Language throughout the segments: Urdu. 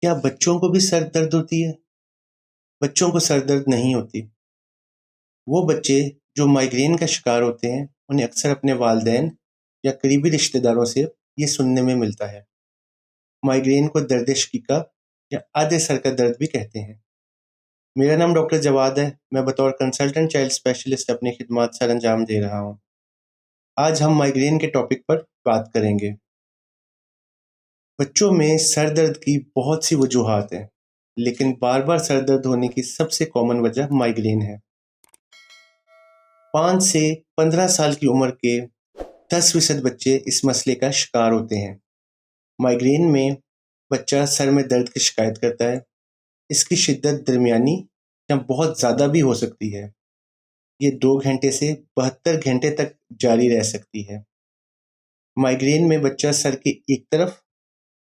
کیا بچوں کو بھی سر درد ہوتی ہے؟ بچوں کو سر درد نہیں ہوتی۔ وہ بچے جو مائیگرین کا شکار ہوتے ہیں انہیں اکثر اپنے والدین یا قریبی رشتہ داروں سے یہ سننے میں ملتا ہے۔ مائیگرین کو درد شقیقہ یا آدھے سر کا درد بھی کہتے ہیں۔ میرا نام ڈاکٹر جواد ہے۔ میں بطور کنسلٹنٹ چائلڈ اسپیشلسٹ اپنی خدمات سر انجام دے رہا ہوں۔ آج ہم مائیگرین کے ٹاپک پر بات کریں گے۔ بچوں میں سر درد کی بہت سی وجوہات ہیں، لیکن بار بار سر درد ہونے کی سب سے کامن وجہ مائیگرین ہے۔ 5 سے 15 سال کی عمر کے 10% بچے اس مسئلے کا شکار ہوتے ہیں۔ مائیگرین میں بچہ سر میں درد کی شکایت کرتا ہے۔ اس کی شدت درمیانی یا بہت زیادہ بھی ہو سکتی ہے۔ یہ 2 گھنٹے سے 72 گھنٹے تک جاری رہ سکتی ہے۔ مائیگرین میں بچہ سر کے ایک طرف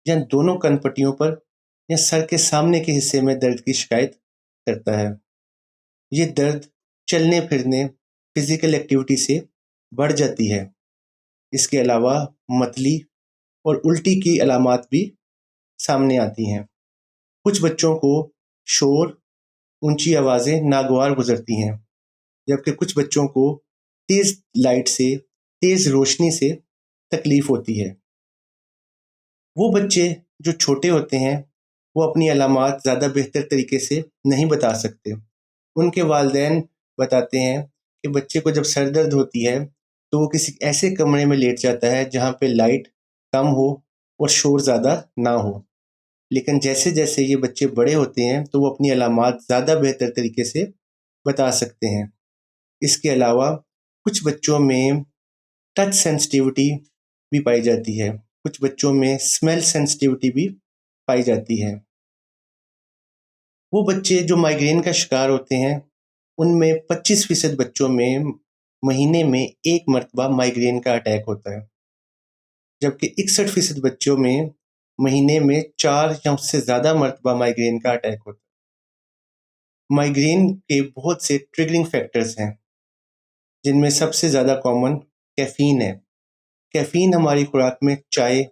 یا دونوں کن پٹیوں پر یا سر کے سامنے کے حصے میں درد کی شکایت کرتا ہے۔ یہ درد چلنے پھرنے فزیکل ایکٹیویٹی سے بڑھ جاتی ہے۔ اس کے علاوہ متلی اور الٹی کی علامات بھی سامنے آتی ہیں۔ کچھ بچوں کو شور، اونچی آوازیں ناگوار گزرتی ہیں، جبکہ کچھ بچوں کو تیز لائٹ سے، تیز روشنی سے تکلیف ہوتی ہے۔ وہ بچے جو چھوٹے ہوتے ہیں وہ اپنی علامات زیادہ بہتر طریقے سے نہیں بتا سکتے۔ ان کے والدین بتاتے ہیں کہ بچے کو جب سر درد ہوتی ہے تو وہ کسی ایسے کمرے میں لیٹ جاتا ہے جہاں پہ لائٹ کم ہو اور شور زیادہ نہ ہو۔ لیکن جیسے جیسے یہ بچے بڑے ہوتے ہیں تو وہ اپنی علامات زیادہ بہتر طریقے سے بتا سکتے ہیں۔ اس کے علاوہ کچھ بچوں میں ٹچ سینسٹیوٹی بھی پائی جاتی ہے، کچھ بچوں میں اسمیل سینسٹیوٹی بھی پائی جاتی ہے۔ وہ بچے جو مائیگرین کا شکار ہوتے ہیں ان میں 25% بچوں میں مہینے میں 1 مرتبہ مائیگرین کا اٹیک ہوتا ہے، جبکہ 61% بچوں میں مہینے میں 4 یا اس سے زیادہ مرتبہ مائیگرین کا اٹیک ہوتا ہے۔ مائیگرین کے بہت سے ٹریگرنگ فیکٹرز ہیں، جن میں سب سے زیادہ کامن کیفین ہے۔ کیفین ہماری خوراک میں چائے،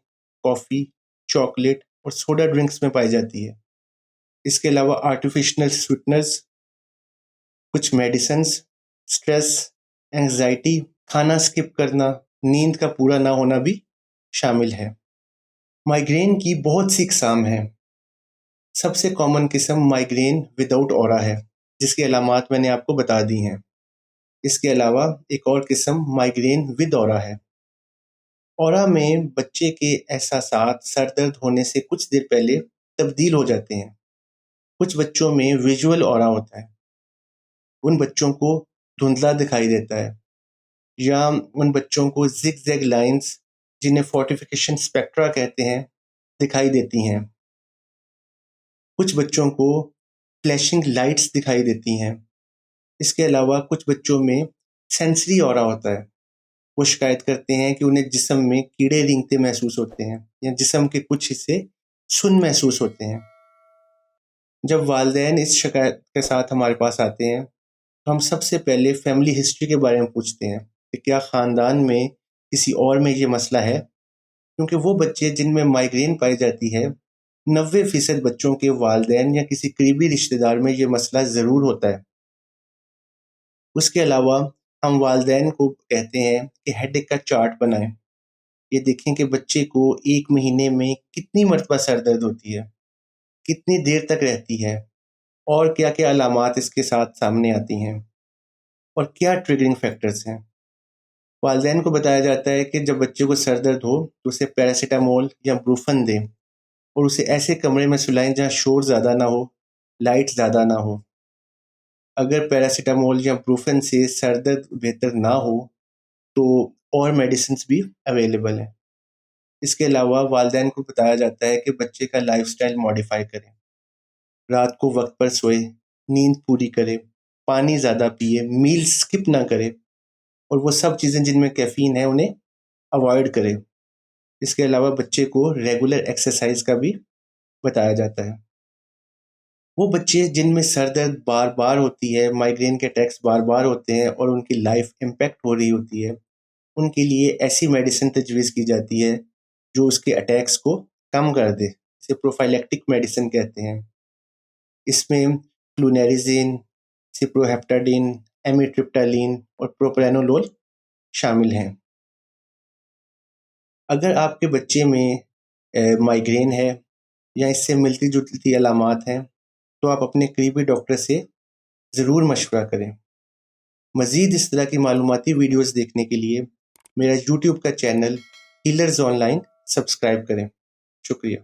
کافی، چاکلیٹ اور سوڈا ڈرنکس میں پائی جاتی ہے۔ اس کے علاوہ آرٹیفیشنل سویٹنرز، کچھ میڈیسنز، سٹریس، انگزائٹی، کھانا سکپ کرنا، نیند کا پورا نہ ہونا بھی شامل ہے۔ مائیگرین کی بہت سی اقسام ہیں۔ سب سے کامن قسم مائیگرین وداؤٹ اورا ہے، جس کی علامات میں نے آپ کو بتا دی ہیں۔ اس کے علاوہ ایک اور قسم مائیگرین ود اورا ہے۔ اورا میں بچے کے احساسات سر درد ہونے سے کچھ دیر پہلے تبدیل ہو جاتے ہیں۔ کچھ بچوں میں ویژول اورا ہوتا ہے۔ ان بچوں کو دھندلا دکھائی دیتا ہے، یا ان بچوں کو زگ زیگ لائنز، جنہیں فورٹیفیکیشن اسپیکٹرا کہتے ہیں، دکھائی دیتی ہیں۔ کچھ بچوں کو فلیشنگ لائٹس دکھائی دیتی ہیں۔ اس کے علاوہ کچھ بچوں میں سینسری اورا ہوتا ہے۔ وہ شکایت کرتے ہیں کہ انہیں جسم میں کیڑے رینگتے محسوس ہوتے ہیں یا جسم کے کچھ حصے سن محسوس ہوتے ہیں۔ جب والدین اس شکایت کے ساتھ ہمارے پاس آتے ہیں تو ہم سب سے پہلے فیملی ہسٹری کے بارے میں پوچھتے ہیں کہ کیا خاندان میں کسی اور میں یہ مسئلہ ہے، کیونکہ وہ بچے جن میں مائیگرین پائی جاتی ہے 90% بچوں کے والدین یا کسی قریبی رشتہ دار میں یہ مسئلہ ضرور ہوتا ہے۔ اس کے علاوہ ہم والدین کو کہتے ہیں کہ ہیڈ ایک کا چارٹ بنائیں۔ یہ دیکھیں کہ بچے کو 1 مہینے میں کتنی مرتبہ سر درد ہوتی ہے، کتنی دیر تک رہتی ہے، اور کیا کیا علامات اس کے ساتھ سامنے آتی ہیں، اور کیا ٹریگرنگ فیکٹرز ہیں۔ والدین کو بتایا جاتا ہے کہ جب بچے کو سر درد ہو تو اسے پیراسیٹامول یا بروفن دیں، اور اسے ایسے کمرے میں سلائیں جہاں شور زیادہ نہ ہو، لائٹ زیادہ نہ ہو۔ اگر پیراسیٹامول یا بروفن سے سر درد بہتر نہ ہو تو اور میڈیسنز بھی اویلیبل ہیں۔ اس کے علاوہ والدین کو بتایا جاتا ہے کہ بچے کا لائف سٹائل ماڈیفائی کریں، رات کو وقت پر سوئے، نیند پوری کرے، پانی زیادہ پیے، میل سکپ نہ کرے، اور وہ سب چیزیں جن میں کیفین ہے انہیں اوائڈ کرے۔ اس کے علاوہ بچے کو ریگولر ایکسرسائز کا بھی بتایا جاتا ہے۔ وہ بچے جن میں سر درد بار بار ہوتی ہے، مائیگرین کے اٹیکس بار بار ہوتے ہیں اور ان کی لائف امپیکٹ ہو رہی ہوتی ہے، ان کے لیے ایسی میڈیسن تجویز کی جاتی ہے جو اس کے اٹیکس کو کم کر دے۔ سے پروفائلیکٹک میڈیسن کہتے ہیں۔ اس میں فلونیریزین، سپروہیپٹاڈین، ایمیٹرپٹالین اور پروپرانولول شامل ہیں۔ اگر آپ کے بچے میں مائیگرین ہے یا اس سے ملتی جلتی علامات ہیں تو آپ اپنے قریبی ڈاکٹر سے ضرور مشورہ کریں۔ مزید اس طرح کی معلوماتی ویڈیوز دیکھنے کے لیے میرا یوٹیوب کا channel healers on line subscribe کریں۔ شکریہ۔